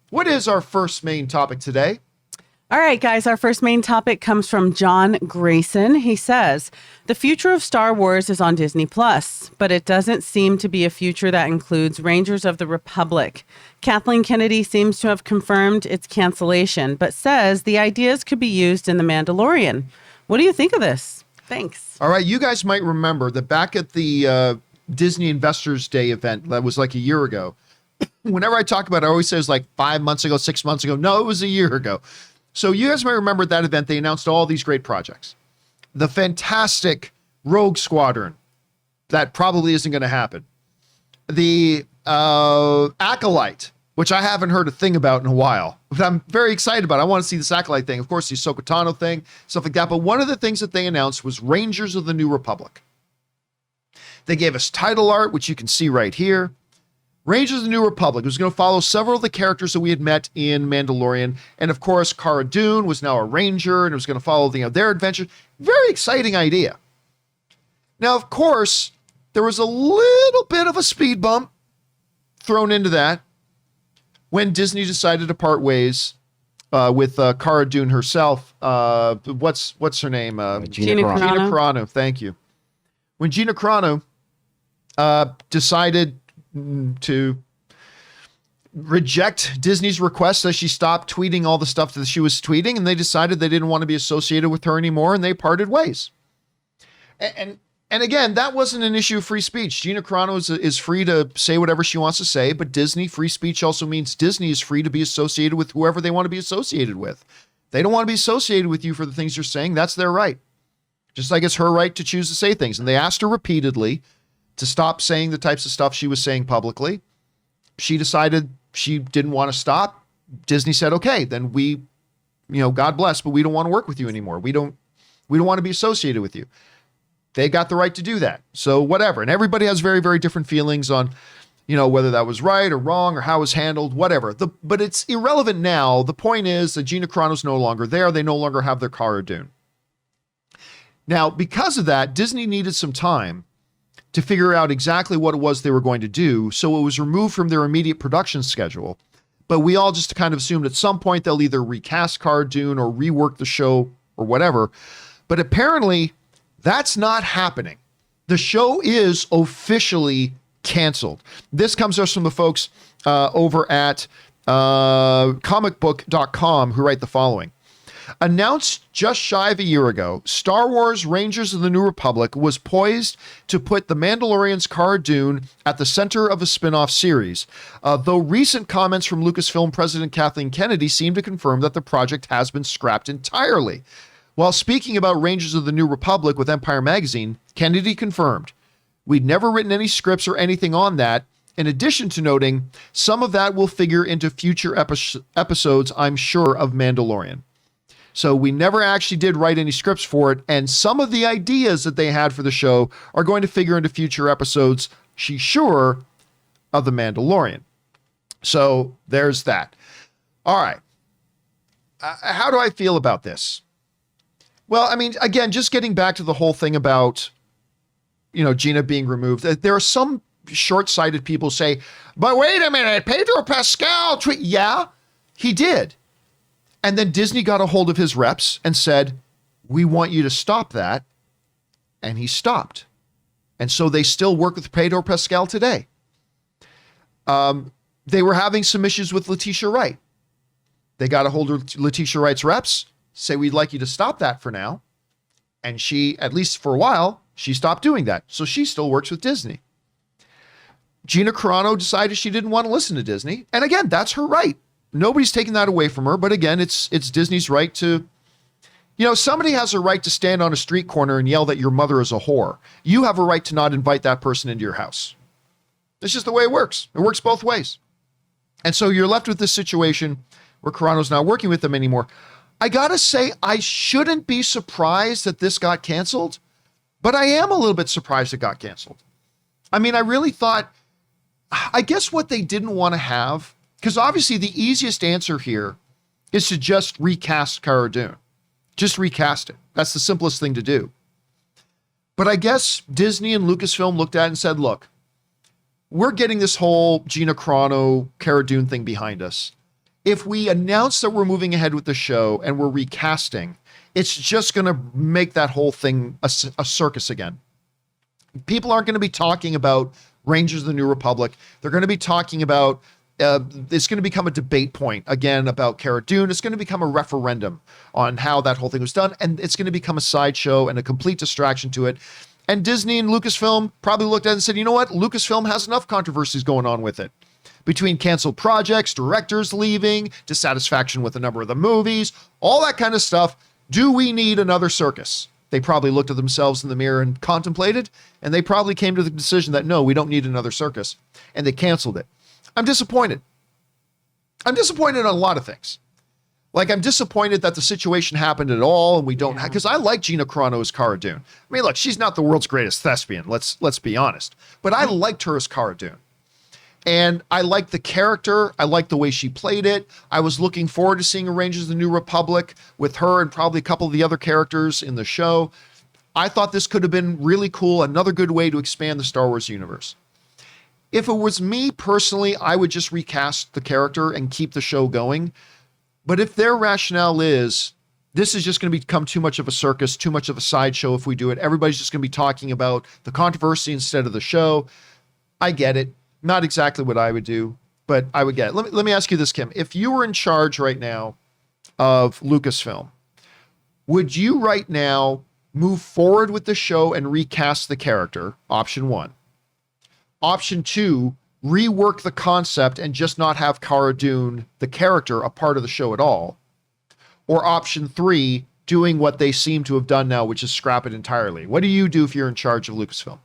What is our first main topic today? All right, guys, our first main topic comes from John Grayson. He says, the future of Star Wars is on Disney Plus, but it doesn't seem to be a future that includes Rangers of the Republic. Kathleen Kennedy seems to have confirmed its cancellation, but says the ideas could be used in The Mandalorian. What do you think of this? Thanks. All right, you guys might remember that back at the Disney Investors Day event, that was like a year ago. Whenever I talk about it, I always say it was like 5 months ago, 6 months ago. No, it was a year ago. So you guys might remember at that event, they announced all these great projects. The fantastic Rogue Squadron, that probably isn't going to happen. The Acolyte, which I haven't heard a thing about in a while, but I'm very excited about it. I want to see this Acolyte thing. Of course, the Ahsoka Tano thing, stuff like that. But one of the things that they announced was Rangers of the New Republic. They gave us title art, which you can see right here. Rangers of the New Republic was going to follow several of the characters that we had met in Mandalorian. And of course, Cara Dune was now a Ranger and it was going to follow their adventures. Very exciting idea. Now, of course, there was a little bit of a speed bump thrown into that when Disney decided to part ways with Cara Dune herself. What's her name? Gina Carano. Thank you. When Gina Carano decided to reject Disney's request that she stopped tweeting all the stuff that she was tweeting, and they decided they didn't want to be associated with her anymore, and they parted ways. And again, that wasn't an issue of free speech. Gina Carano is free to say whatever she wants to say, but Disney free speech also means Disney is free to be associated with whoever they want to be associated with. They don't want to be associated with you for the things you're saying. That's their right. Just like it's her right to choose to say things. And they asked her repeatedly to stop saying the types of stuff she was saying publicly. She decided she didn't want to stop. Disney said, okay, then we, God bless, but we don't want to work with you anymore. We don't want to be associated with you. They got the right to do that. So whatever. And everybody has very, very different feelings on, whether that was right or wrong or how it was handled, whatever. But it's irrelevant now. The point is that Gina Carano's no longer there. They no longer have their Cara Dune. Now, because of that, Disney needed some time to figure out exactly what it was they were going to do. So it was removed from their immediate production schedule. But we all just kind of assumed at some point they'll either recast Cara Dune or rework the show or whatever. But apparently that's not happening. The show is officially canceled. This comes to us from the folks over at comicbook.com who write the following. Announced just shy of a year ago, Star Wars Rangers of the New Republic was poised to put The Mandalorian's Cara Dune at the center of a spin-off series, though recent comments from Lucasfilm President Kathleen Kennedy seem to confirm that the project has been scrapped entirely. While speaking about Rangers of the New Republic with Empire Magazine, Kennedy confirmed, "We'd never written any scripts or anything on that, in addition to noting, some of that will figure into future episodes, I'm sure, of Mandalorian." So we never actually did write any scripts for it, and some of the ideas that they had for the show are going to figure into future episodes, she's sure, of The Mandalorian. So there's that. All right. How do I feel about this? Well, I mean, again, just getting back to the whole thing about, Gina being removed. There are some short-sighted people say, but wait a minute, Pedro Pascal tweet. Yeah, he did. And then Disney got a hold of his reps and said, we want you to stop that. And he stopped. And so they still work with Pedro Pascal today. They were having some issues with Letitia Wright. They got a hold of Letitia Wright's reps, say, we'd like you to stop that for now. And she, at least for a while, she stopped doing that. So she still works with Disney. Gina Carano decided she didn't want to listen to Disney. And again, that's her right. Nobody's taking that away from her. But again, it's Disney's right to, somebody has a right to stand on a street corner and yell that your mother is a whore. You have a right to not invite that person into your house. It's just the way it works. It works both ways. And so you're left with this situation where Carano's not working with them anymore. I gotta say, I shouldn't be surprised that this got canceled, but I am a little bit surprised it got canceled. I mean, I really thought, I guess what they didn't want to have, because obviously the easiest answer here is to just recast Cara Dune. Just recast it. That's the simplest thing to do. But I guess Disney and Lucasfilm looked at it and said, look, we're getting this whole Gina Carano, Cara Dune thing behind us. If we announce that we're moving ahead with the show and we're recasting, it's just going to make that whole thing a circus again. People aren't going to be talking about Rangers of the New Republic. They're going to be talking about, it's going to become a debate point again about Cara Dune. It's going to become a referendum on how that whole thing was done. And it's going to become a sideshow and a complete distraction to it. And Disney and Lucasfilm probably looked at it and said, you know what? Lucasfilm has enough controversies going on with it. Between canceled projects, directors leaving, dissatisfaction with a number of the movies, all that kind of stuff. Do we need another circus? They probably looked at themselves in the mirror and contemplated, and they probably came to the decision that, no, we don't need another circus, and they canceled it. I'm disappointed. I'm disappointed in a lot of things. Like, I'm disappointed that the situation happened at all, and we don't have, because I like Gina Carano as Cara Dune. I mean, look, she's not the world's greatest thespian, let's be honest, but I liked her as Cara Dune. And I liked the character. I liked the way she played it. I was looking forward to seeing a Rangers of the New Republic with her and probably a couple of the other characters in the show. I thought this could have been really cool. Another good way to expand the Star Wars universe. If it was me personally, I would just recast the character and keep the show going. But if their rationale is, this is just going to become too much of a circus, too much of a sideshow if we do it, everybody's just going to be talking about the controversy instead of the show, I get it. Not exactly what I would do, but I would get it. Let me ask you this, Kim. If you were in charge right now of Lucasfilm, would you right now move forward with the show and recast the character? Option 1. Option 2, rework the concept and just not have Cara Dune, the character, a part of the show at all. Or option 3, doing what they seem to have done now, which is scrap it entirely. What do you do if you're in charge of Lucasfilm?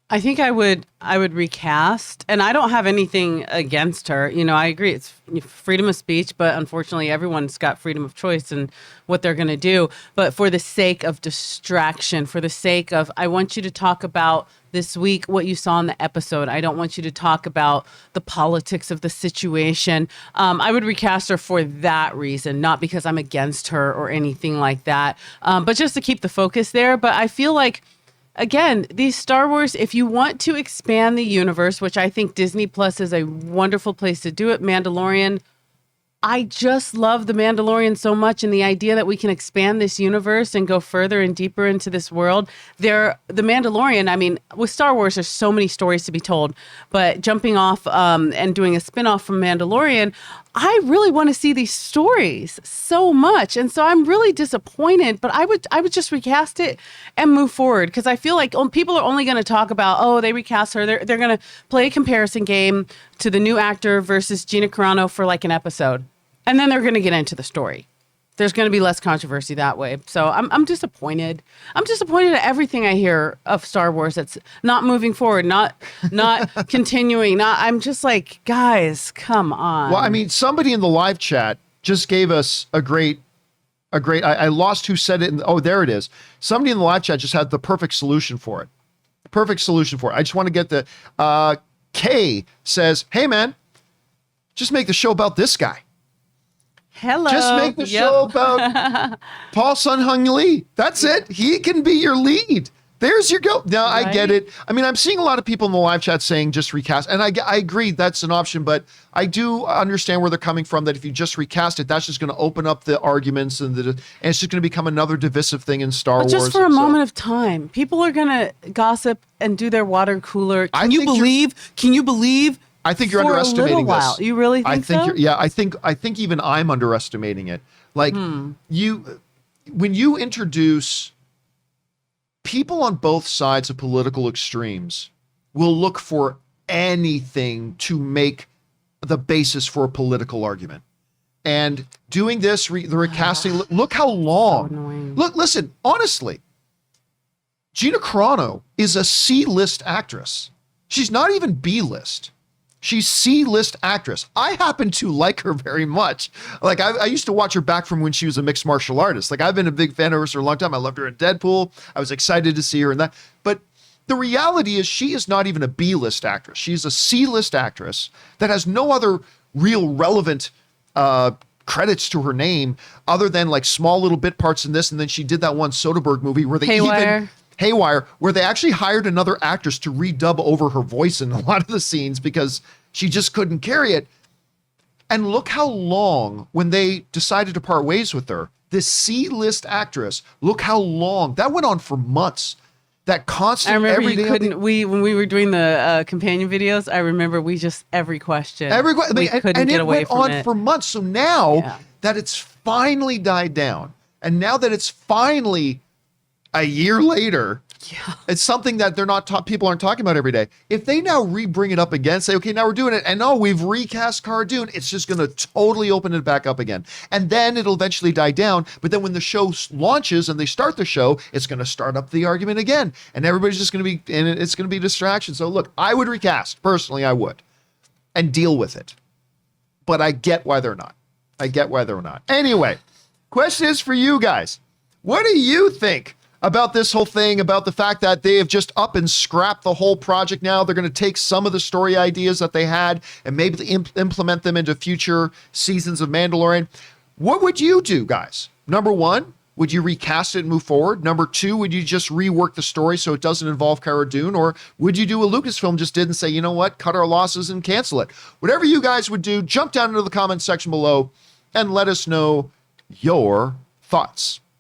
I think I would recast, and I don't have anything against her. You know, I agree. It's freedom of speech, but unfortunately everyone's got freedom of choice in what they're going to do. But for the sake of distraction, for the sake of, I want you to talk about this week what you saw in the episode. I don't want you to talk about the politics of the situation. I would recast her for that reason, not because I'm against her or anything like that, but just to keep the focus there. But I feel like, again, these Star Wars, if you want to expand the universe, which I think Disney Plus is a wonderful place to do it, Mandalorian, I just love The Mandalorian so much, and the idea that we can expand this universe and go further and deeper into this world. The Mandalorian, I mean, with Star Wars, there's so many stories to be told, but jumping off and doing a spinoff from Mandalorian, I really want to see these stories so much. And so I'm really disappointed, but I would just recast it and move forward, because I feel like people are only going to talk about, oh, they recast her. They're going to play a comparison game to the new actor versus Gina Carano for like an episode. And then they're going to get into the story. There's going to be less controversy that way. So I'm disappointed. I'm disappointed at everything I hear of Star Wars that's not moving forward, not continuing. I'm just like, guys, come on. Well, I mean, somebody in the live chat just gave us a great, I lost who said it. Oh, there it is. Somebody in the live chat just had the perfect solution for it. Perfect solution for it. I just want to get the, Kay says, hey man, just make the show about this guy. Hello. Just make the show about Paul Sun-Hung Lee. That's it. He can be your lead. There's your go. Now, right. I get it. I mean, I'm seeing a lot of people in the live chat saying just recast. And I agree that's an option, but I do understand where they're coming from, that if you just recast it, that's just going to open up the arguments and it's just going to become another divisive thing in Star Wars. Just for a moment of time. People are going to gossip and do their water cooler. Can you believe? I think you're underestimating this. You really think so? I think even I'm underestimating it. Like when you introduce people on both sides of political extremes will look for anything to make the basis for a political argument. And doing this, the recasting, look how long. So annoying. Listen, honestly, Gina Carano is a C-list actress. She's not even B-list. She's C-list actress. I happen to like her very much. Like I used to watch her back from when she was a mixed martial artist. Like I've been a big fan of hers for a long time. I loved her in Deadpool. I was excited to see her in that. But the reality is she is not even a B-list actress. She's a C-list actress that has no other real relevant credits to her name other than like small little bit parts in this. And then she did that one Soderbergh movie where they Haywire, where they actually hired another actress to redub over her voice in a lot of the scenes because she just couldn't carry it. And look how long, when they decided to part ways with her, this C-list actress, look how long, that went on for months. That constant, I remember every you day couldn't. When we were doing the companion videos, I remember we just every question. We couldn't get away from it. And it went on for months. So now that it's finally died down, and now that it's finally a year later, it's something that people aren't talking about every day. If they now bring it up again, say, okay, now we're doing it, and we've recast Cara Dune, it's just going to totally open it back up again. And then it'll eventually die down. But then when the show launches and they start the show, it's going to start up the argument again. And everybody's just going to be, and it's going to be a distraction. So look, I would recast. Personally, I would. And deal with it. But I get why they're not. Anyway, question is for you guys. What do you think about this whole thing, about the fact that they have just up and scrapped the whole project now? They're going to take some of the story ideas that they had and maybe implement them into future seasons of Mandalorian. What would you do, guys? Number one, would you recast it and move forward? Number two, would you just rework the story so it doesn't involve Cara Dune? Or would you do what Lucasfilm just did and say, you know what, cut our losses and cancel it? Whatever you guys would do, jump down into the comments section below and let us know your thoughts.